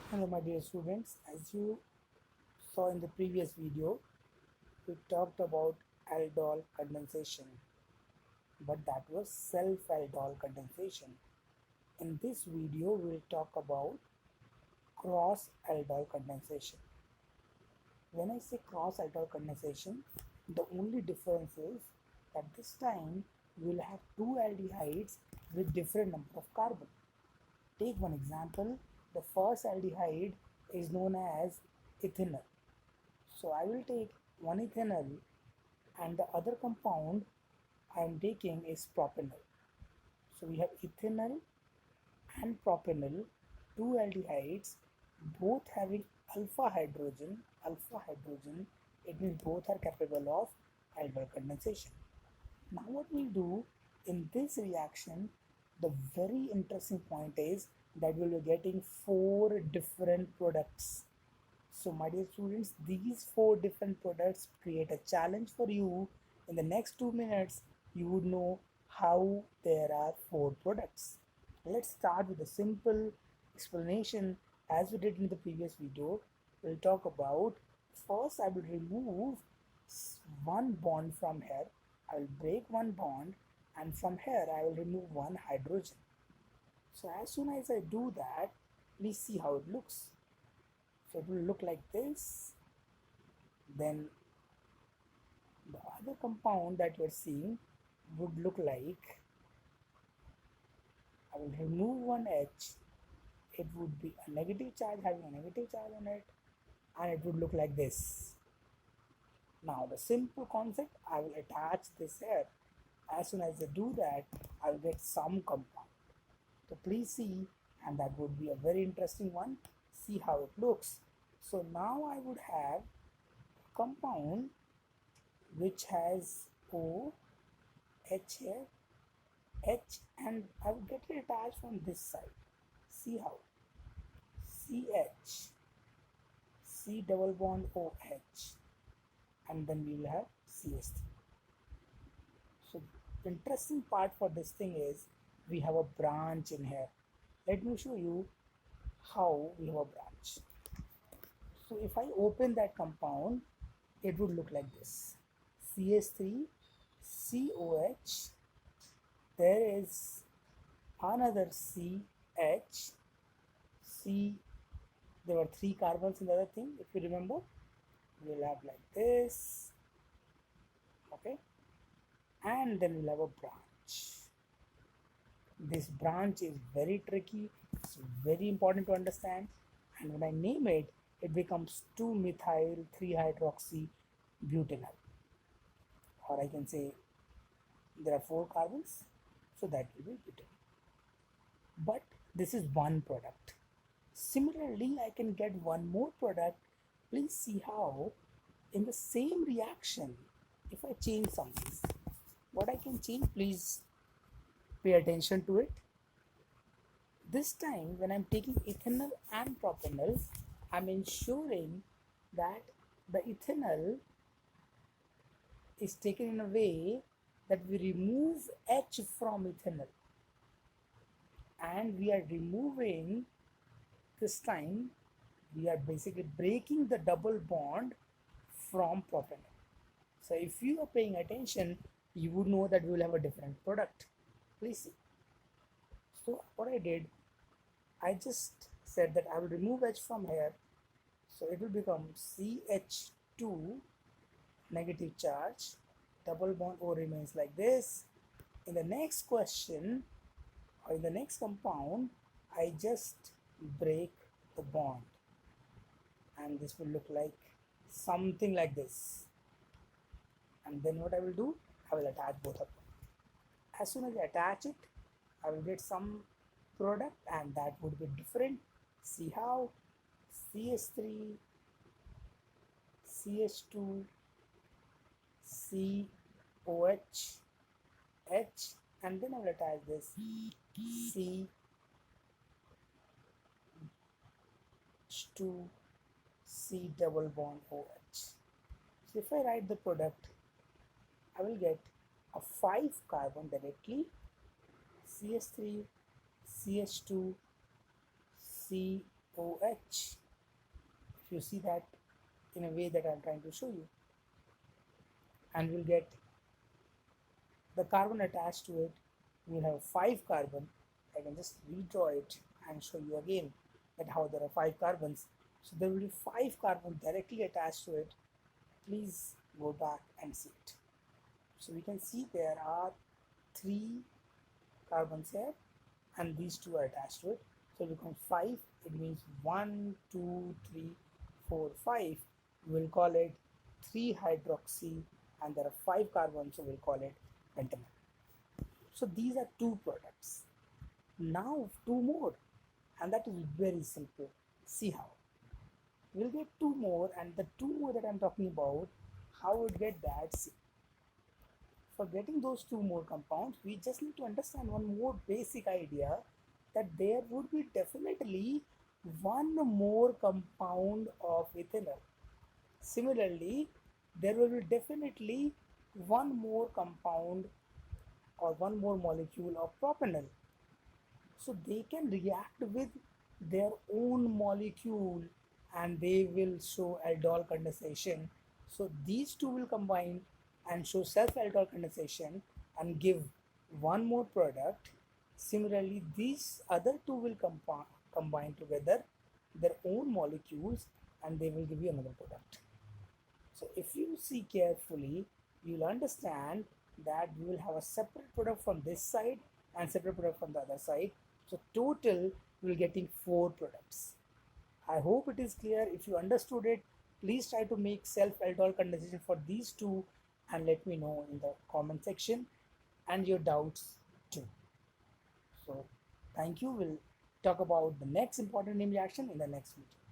Hello my dear students, as you saw in the previous video, we talked about aldol condensation, but that was self-aldol condensation. In this video, we'll talk about cross-aldol condensation. When I say cross-aldol condensation, the only difference is that this time we'll have two aldehydes with different number of carbon. Take one example. The first aldehyde is known as ethanol. So I will take one ethanol and the other compound I am taking is propanol. So we have ethanol and propanol, two aldehydes, both having alpha hydrogen, it means both are capable of aldol condensation. Now what we'll do in this reaction, the very interesting point is that we'll be getting four different products. So my dear students, these four different products create a challenge for you. In the next 2 minutes, you would know how there are four products. Let's start with a simple explanation as we did in the previous video. We'll talk about, first I will remove one bond from here. I will break one bond, and from here I will remove one hydrogen. So as soon as I do that, please see how it looks. So it will look like this. Then the other compound that you're seeing would look like, I will remove one H, it would be a negative charge, having a negative charge on it, and it would look like this. Now the simple concept, I will attach this here. As soon as I do that, I will get some compound. So please see, and that would be a very interesting one. See how it looks. So now I would have a compound which has O, H here, H, and I will get it attached from this side. See how? CH, C double bond OH, and then we will have CS3. So the interesting part for this thing is we have a branch in here. Let me show you how we have a branch. So if I open that compound, it would look like this. CS3, COH, there is another CH, C, there were three carbons in the other thing, if you remember. We'll have like this, okay, and then we'll have a branch. This branch is very tricky, it's very important to understand, and when I name it, it becomes 2-methyl 3-hydroxy butanol, or I can say there are 4 carbons, so that will be butanol. But this is one product. Similarly, I can get one more product. Please see how in the same reaction, if I change something, what I can change, please pay attention to it. This time when I'm taking ethanol and propanol, I'm ensuring that the ethanol is taken in a way that we remove H from ethanol, and we are removing, this time we are basically breaking the double bond from propanol. So if you are paying attention, you would know that we will have a different product. Please see. So what I did, I just said that I will remove H from here, so it will become CH2, negative charge, double bond O remains like this. In the next question, or in the next compound, I just break the bond, and this will look like something like this. And then what I will do, I will attach both of them. As soon as I attach it, I will get some product, and that would be different. See how? CS3, CH2, COH, H, and then I will attach this CH2, C double bond OH. So if I write the product, I will get a 5 carbon directly, CH3, CH2, OH. If you see that in a way that I'm trying to show you, and we'll get the carbon attached to it. We'll have 5 carbon. I can just redraw it and show you again that how there are 5 carbons. So there will be 5 carbon directly attached to it. Please go back and see it. So we can see there are 3 carbons here and these 2 are attached to it. So it becomes 5. It means 1, 2, 3, 4, 5. We'll call it 3 hydroxy and there are 5 carbons, so we'll call it pentanol. So these are 2 products. Now 2 more, and that is very simple. See how. We'll get 2 more, and the 2 more that I'm talking about, how we'll get that? See. For getting those 2 more compounds, we just need to understand one more basic idea, that there would be definitely 1 more compound of ethanol. Similarly, there will be definitely 1 more compound or 1 more molecule of propanol. So they can react with their own molecule and they will show aldol condensation. So these 2 will combine and show self-aldol condensation and give 1 more product. Similarly, these other 2 will combine together their own molecules and they will give you another product. So if you see carefully, you will understand that we will have a separate product from this side and separate product from the other side. So total we will getting 4 products. I hope it is clear. If you understood it, please try to make self-aldol condensation for these 2 and let me know in the comment section and your doubts too. So thank you. We'll talk about the next important name reaction in the next video.